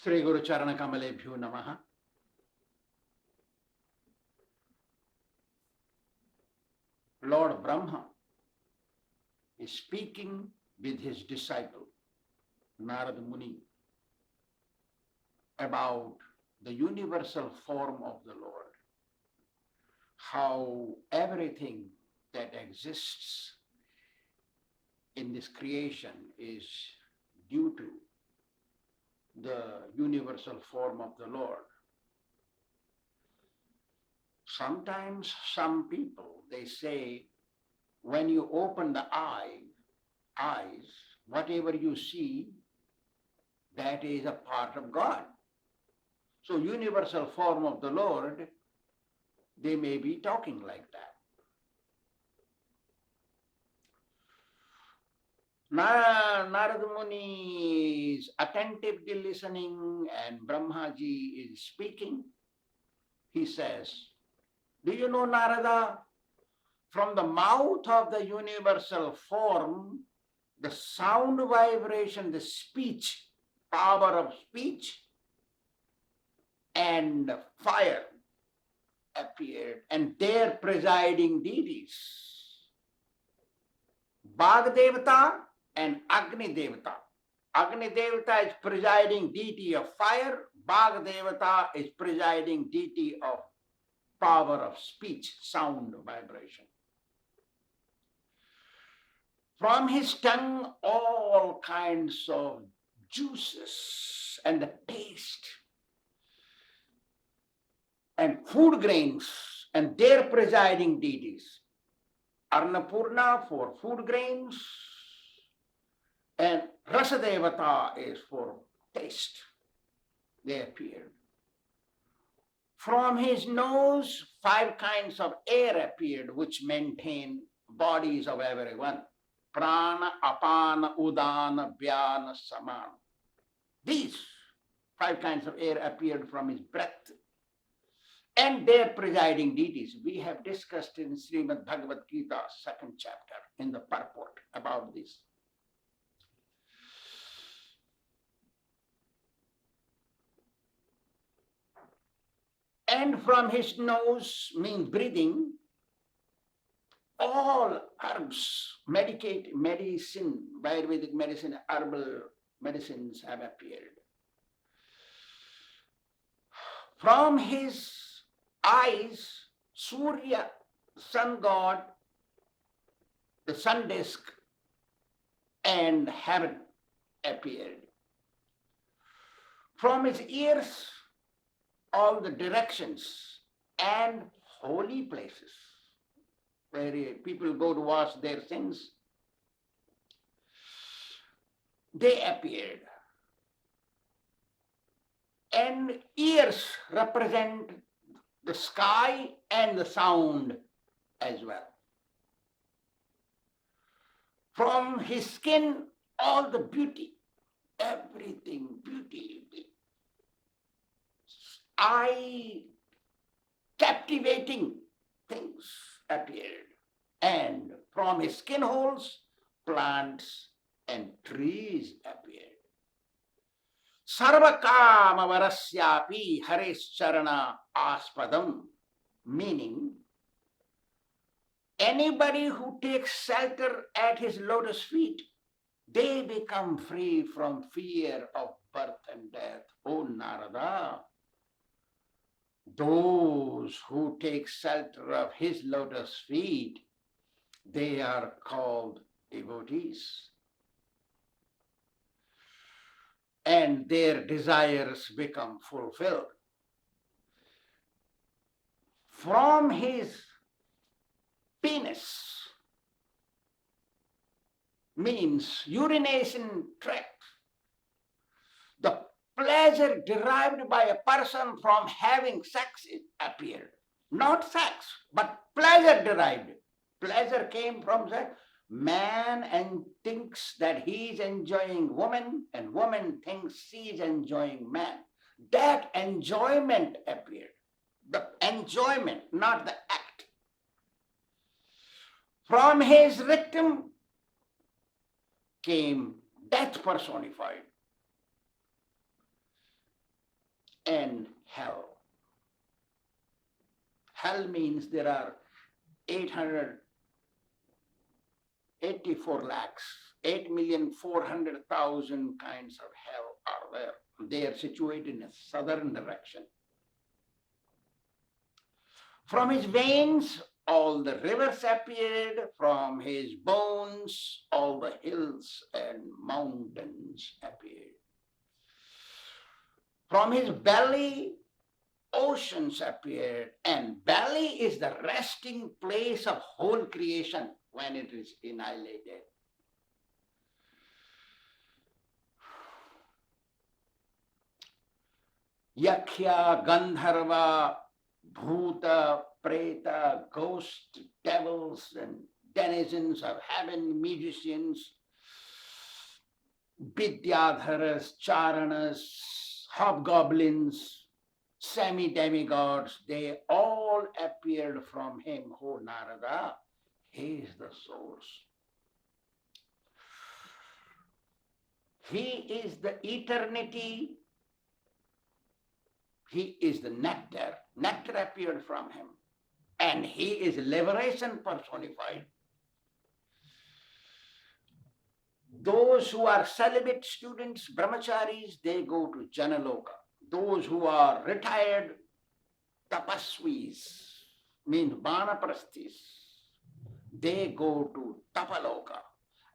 Sri Guru Charana Kamalebhyo Namaha. Lord Brahma is speaking with his disciple, Narada Muni, about the universal form of the Lord, how everything that exists in this creation is due to the universal form of the Lord. Sometimes some people, they say, when you open the eyes, whatever you see, that is a part of God. So universal form of the Lord, they may be talking like that. Narada Muni is attentively listening and Brahmaji is speaking. He says, do you know, Narada, from the mouth of the universal form, the sound vibration, the speech, power of speech and fire appeared, and their presiding deities, Bhāgavata and Agni Devata. Agni Devata is presiding deity of fire, Bhāgavata is presiding deity of power of speech, sound vibration. From his tongue, all kinds of juices and the taste and food grains and their presiding deities. Annapurna for food grains and Rasadevata is for taste. They appeared. From his nose, 5 kinds of air appeared which maintain bodies of everyone. Prana, Apana, Udana, Vyana, Samāna. These 5 kinds of air appeared from his breath and their presiding deities. We have discussed in Śrīmad Bhāgavatam, 2nd chapter, in the purport about this. And from his nose means breathing, all herbs, medicine, Ayurvedic medicine, herbal medicines have appeared. From his eyes, Surya, sun god, the sun disk, and heaven appeared. From his ears, all the directions and holy places where people go to wash their sins, they appeared. And ears represent the sky and the sound as well. From his skin, all the beauty, everything, beauty, eye captivating things appeared. And from his skin holes, plants and trees appeared. Sarvakama varasyapi hares charana aspadam, meaning anybody who takes shelter at his lotus feet, they become free from fear of birth and death. O Narada, those who take shelter of his lotus feet, they are called devotees. And their desires become fulfilled. From his penis means urination tract, the pleasure derived by a person from having sex appeared. Not sex, but pleasure derived. Pleasure came from sex. Man and thinks that he is enjoying woman, and woman thinks she is enjoying man. That enjoyment appeared. The enjoyment, not the act. From his rectum came death personified. and hell. Hell means there are 884 lakhs, 8,400,000 kinds of hell are there. They are situated in a southern direction. From his veins, all the rivers appeared. From his bones, all the hills and mountains appeared. From his belly, oceans appeared. And belly is the resting place of whole creation when it is annihilated. Yaksha, Gandharva, Bhuta, Preta, ghosts, devils, and denizens of heaven, magicians, Vidyadharas, Charanas, hobgoblins, semi-demigods, they all appeared from him, O Narada. He is the source. He is the eternity. He is the nectar. Nectar appeared from him. And he is liberation personified. Those who are celibate students, brahmacharis, they go to Janaloka. Those who are retired tapasvis, means vanaprasthis, they go to Tapaloka.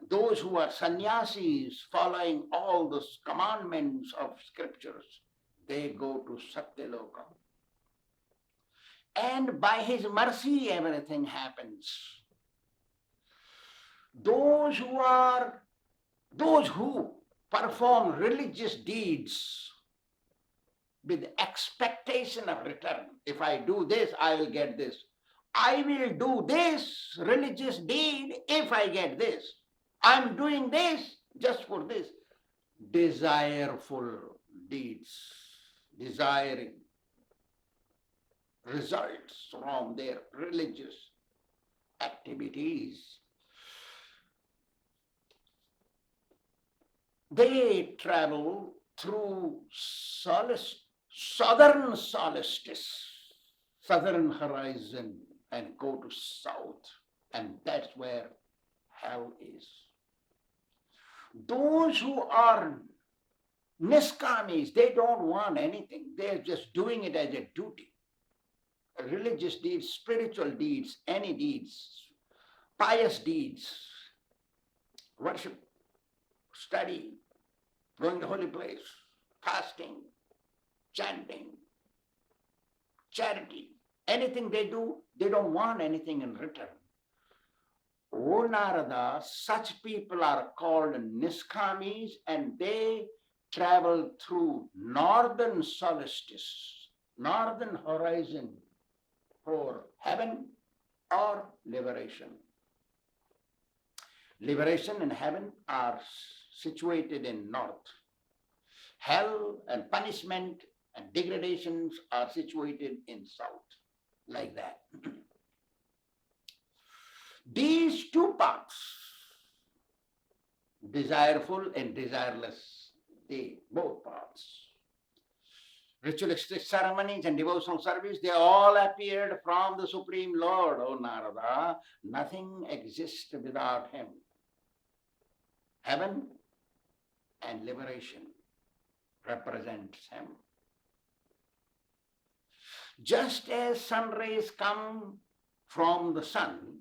Those who are sannyasis, following all the commandments of scriptures, they go to Satyaloka. And by his mercy, everything happens. Those who perform religious deeds with expectation of return. If I do this, I will get this. I will do this religious deed if I get this. I'm doing this just for this. Desireful deeds, desiring results from their religious activities. They travel through southern solstice, southern horizon, and go to south. And that's where hell is. Those who are niskamis, they don't want anything. They're just doing it as a duty. Religious deeds, spiritual deeds, any deeds, pious deeds, worship, study, going to holy place, fasting, chanting, charity, anything they do, they don't want anything in return. O Narada, such people are called niskamis, and they travel through northern solstice, northern horizon, for heaven or liberation. Liberation and heaven are situated in north. Hell and punishment and degradations are situated in south, like that. These two paths, desireful and desireless, they both paths. Ritualistic ceremonies and devotional service, they all appeared from the Supreme Lord, O Narada. Nothing exists without him. Heaven and liberation represents him. Just as sun rays come from the sun,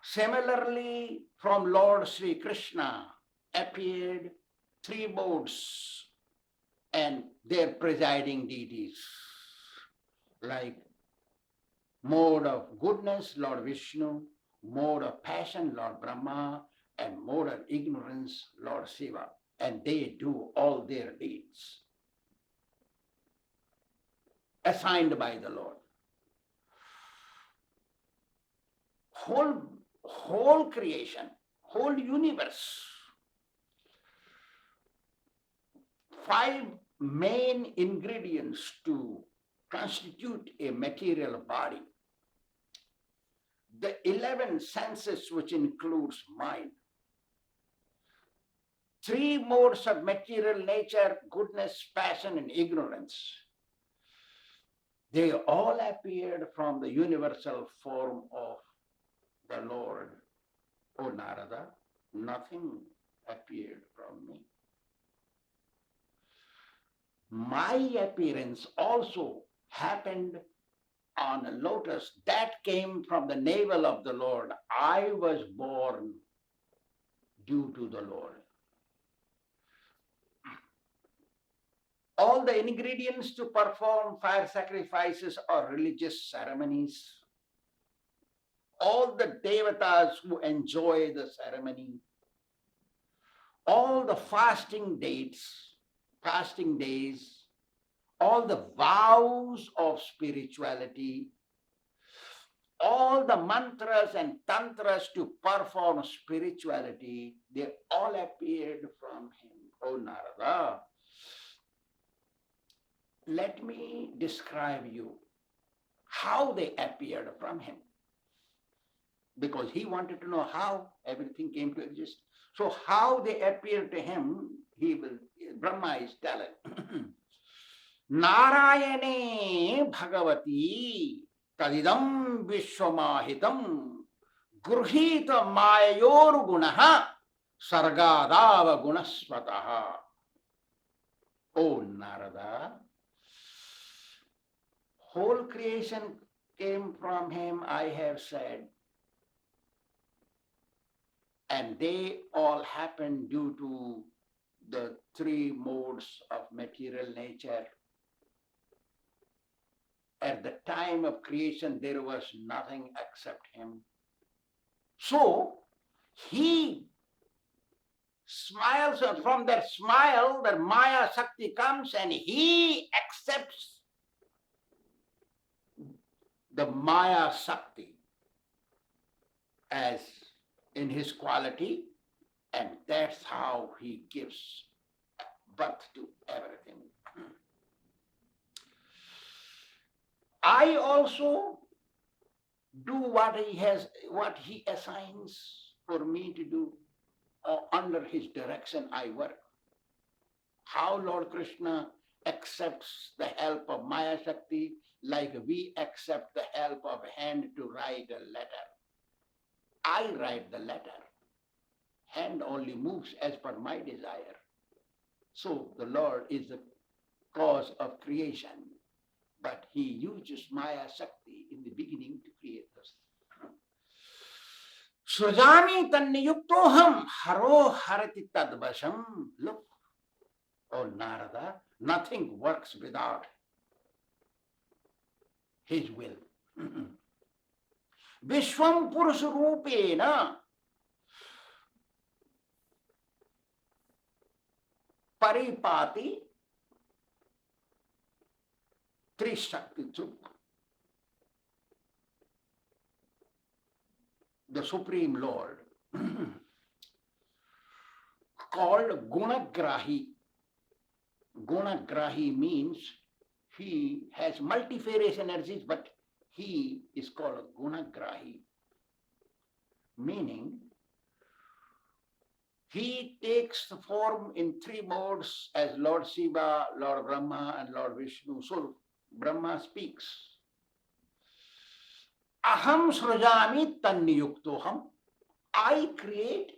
similarly from Lord Sri Kṛṣṇa appeared three modes and their presiding deities, like mode of goodness, Lord Vishnu, mode of passion, Lord Brahma, and mode of ignorance, Lord Shiva. And they do all their deeds assigned by the Lord. Whole creation, whole universe, 5 main ingredients to constitute a material body. The 11 senses, which includes mind, three modes of material nature, goodness, passion, and ignorance, they all appeared from the universal form of the Lord. O Narada, nothing appeared from me. My appearance also happened on a lotus that came from the navel of the Lord. I was born due to the Lord. All the ingredients to perform fire sacrifices or religious ceremonies, all the devatas who enjoy the ceremony, all the fasting days, all the vows of spirituality, all the mantras and tantras to perform spirituality, they all appeared from him. O Narada, let me describe you how they appeared from him. Because he wanted to know how everything came to exist. So how they appeared to him, Brahma is telling. Narayane Bhagavati Tadidam Vishwamahitam Gurhita Mayayor Gunaha Sargadava Gunasvataha. O Narada, whole creation came from him, I have said, and they all happened due to the three modes of material nature. At the time of creation, there was nothing except him. So he smiles, and from that smile, the Maya Shakti comes and he accepts the Maya Shakti as in his quality, and that's how he gives birth to everything. I also do what he assigns for me to do, or under his direction I work. How Lord Kṛṣṇa accepts the help of Maya Shakti, like we accept the help of a hand to write a letter. I write the letter. Hand only moves as per my desire. So the Lord is the cause of creation, but he uses Maya Shakti in the beginning to create us. Swāmī tanniyuktoham haro harati tadvasham. Look, O Narada, nothing works without his will. Vishwam Purusharupena Paripati Trishakti Truk. The Supreme Lord, called Gunagrahi. Gunagrahi means he has multifarious energies, but he is called Gunagrahi, meaning he takes the form in three modes as Lord Shiva, Lord Brahma, and Lord Vishnu. So Brahma speaks. Aham srujami tanniyuktoham. I create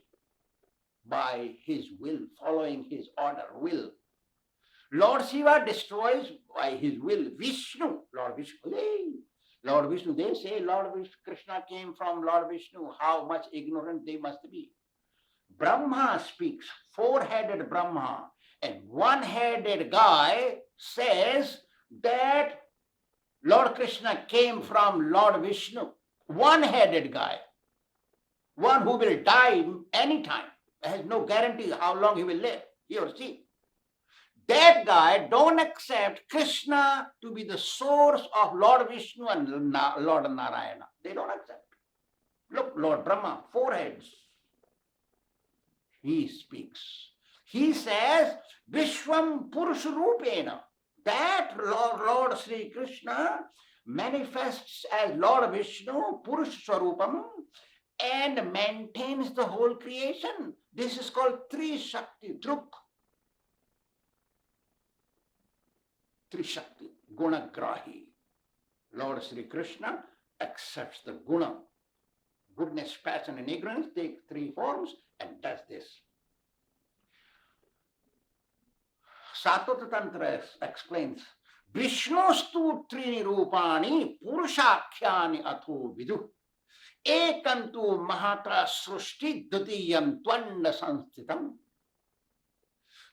by his will, following his order, will. Lord Shiva destroys by his will. Vishnu, Lord Vishnu. Lord Vishnu, they say Lord Kṛṣṇa came from Lord Vishnu. How much ignorant they must be. Brahma speaks, four-headed Brahma, and one-headed guy says that Lord Kṛṣṇa came from Lord Vishnu. One-headed guy, one who will die anytime, has no guarantee how long he will live, he or she. That guy don't accept Kṛṣṇa to be the source of Lord Vishnu and Lord Narayana. They don't accept. Look, Lord Brahma, four heads. He speaks. He says, Vishwam Purusharupena. That Lord Sri Kṛṣṇa manifests as Lord Vishnu, Purusharupam, and maintains the whole creation. This is called Tri-Shakti, Druk. Tri-Shakti, Gunagrahi. Lord Sri Krishna accepts the guna. Goodness, passion, and ignorance take three forms and does this. Satota Tantra explains, Vishnustu trini rupani purushakhyani atho vidu. Ekantu mahata srushti dutiyam tvanna sansthitam.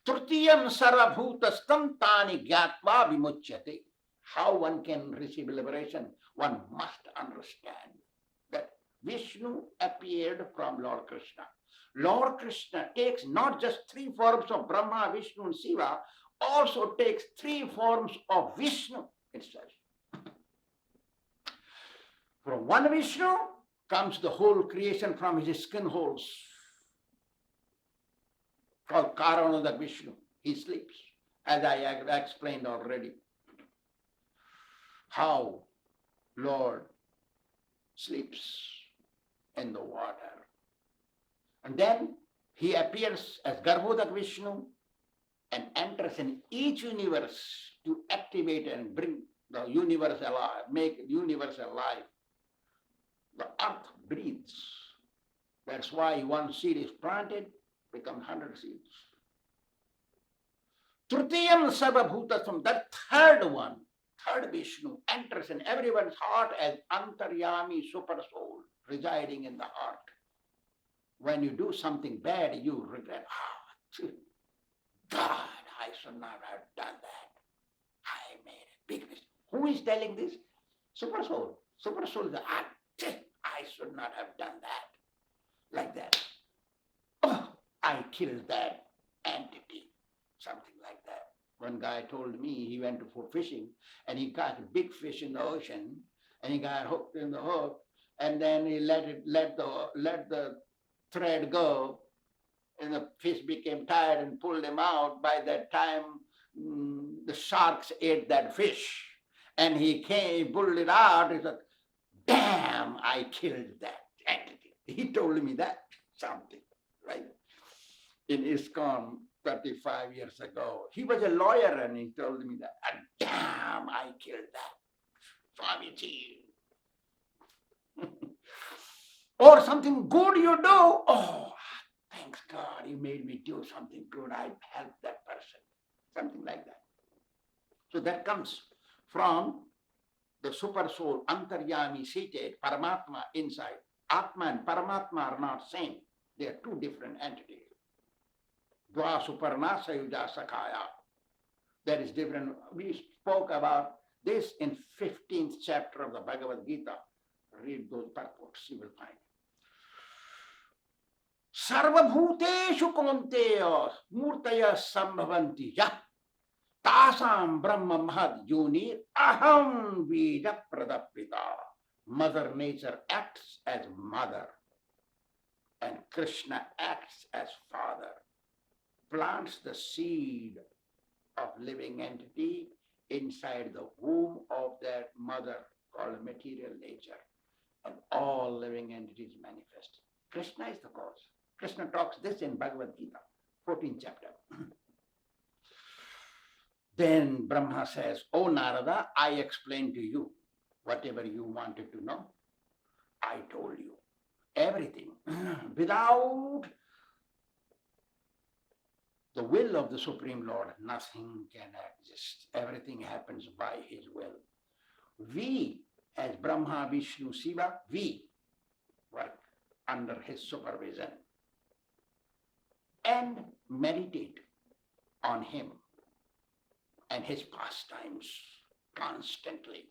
Trutiyam sarvabhutastam tani gyatva vimuchyate. How one can receive liberation? One must understand that Vishnu appeared from Lord Krishna. Lord Krishna takes not just three forms of Brahma, Vishnu, and Shiva, also takes three forms of Vishnu itself. From one Vishnu comes the whole creation from his skin holes, called Karanada Vishnu. He sleeps, as I explained already. How Lord sleeps in the water. And then he appears as Garbhodak Vishnu and enters in each universe to activate and bring the universe alive, make the universe alive. The earth breathes. That's why one seed is planted, becomes 100 seeds. Trutiyam Sarvabhutasam, that third one, third Vishnu, enters in everyone's heart as Antaryami super soul residing in the heart. When you do something bad, you regret, God, I should not have done that. I made a big mistake. Who is telling this? Super soul. Super soul is I should not have done that. Like that. Oh, I killed that entity. Something like that. One guy told me he went for fishing and he caught a big fish in the ocean and he got hooked in the hook and then he let the thread go and the fish became tired and pulled him out. By that time, the sharks ate that fish and he pulled it out. He said, damn, I killed that entity. He told me that, something, right? In ISKCON 35 years ago. He was a lawyer and he told me that, damn, I killed that. Swāmīji. Or something good you do. Oh, thanks God, you made me do something good. I helped that person. Something like that. So that comes from the super soul, Antaryami seated, Paramatma inside. Atma and Paramatma are not same. They are two different entities. Dva Suparna Sayuja Sakhaya. That is different. We spoke about this in 15th chapter of the Bhagavad Gita. Read those purports, you will find. Sarvabhuteshu Kaunteya Murtaya Sambhavanti Ya Tasam Brahma Mahad Yoni Aham Vida Pradapita. Mother Nature acts as mother and Krishna acts as father. Plants the seed of living entity inside the womb of that mother called material nature. And all living entities manifest. Krishna is the cause. Krishna talks this in Bhagavad Gita, 14th chapter. Then Brahma says, "O Narada, I explained to you whatever you wanted to know. I told you everything. Without the will of the Supreme Lord, nothing can exist. Everything happens by His will. We, as Brahma, Vishnu, Shiva, we work under His supervision and meditate on Him and His pastimes constantly.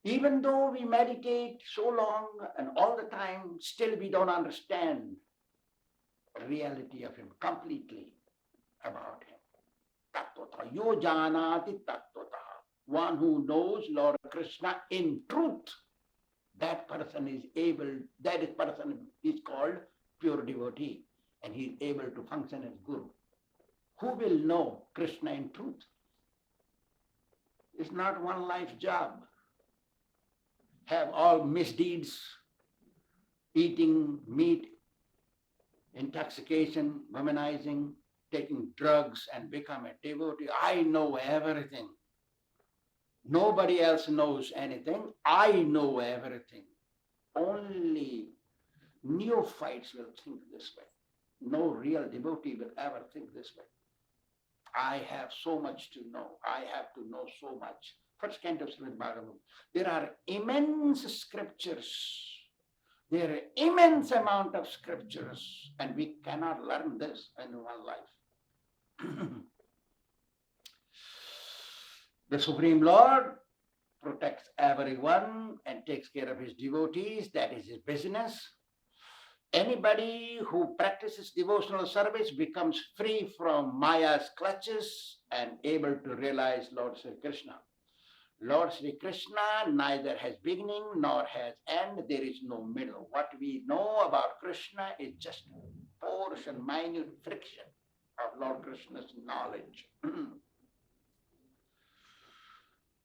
Even though we meditate so long and all the time, still we don't understand the reality of Him completely about Him. Tattvata. Yo janati tattvata. One who knows Lord Krishna in truth, that person is called pure devotee, and he is able to function as guru. Who will know Krishna in truth? It's not one life job. Have all misdeeds eating meat, intoxication, womanizing, taking drugs and become a devotee. I know everything. Nobody else knows anything. I know everything. Only neophytes will think this way. No real devotee will ever think this way. I have so much to know. I have to know so much. First canto of Śrīmad Bhāgavatam. There are immense scriptures. There are immense amount of scriptures, and we cannot learn this in one life. The Supreme Lord protects everyone and takes care of his devotees. That is his business. Anybody who practices devotional service becomes free from Maya's clutches and able to realize Lord Sri Krishna. Lord Sri Krishna neither has beginning nor has end. There is no middle. What we know about Krishna is just a portion, minute fraction of Lord Krishna's knowledge.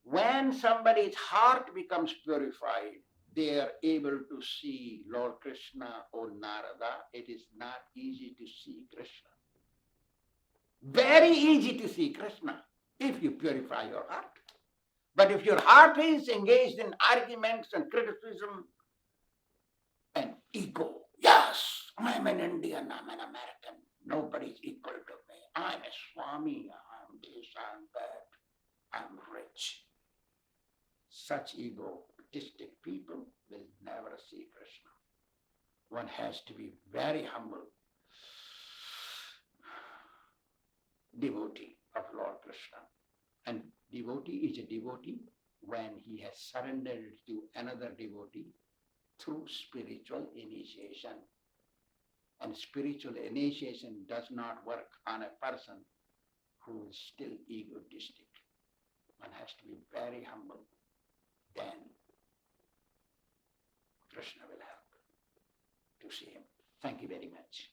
When somebody's heart becomes purified, they are able to see Lord Krishna or Narada. It is not easy to see Krishna. Very easy to see Krishna if you purify your heart. But if your heart is engaged in arguments and criticism and ego, yes, I'm an Indian, I'm an American, nobody's equal to me. I'm a Swāmī, I'm this, I'm that, I'm rich. Such egotistic people will never see Krishna. One has to be very humble devotee of Lord Krishna. And devotee is a devotee when he has surrendered to another devotee through spiritual initiation. And spiritual initiation does not work on a person who is still egotistic. One has to be very humble. Then Krishna will help to see him. Thank you very much.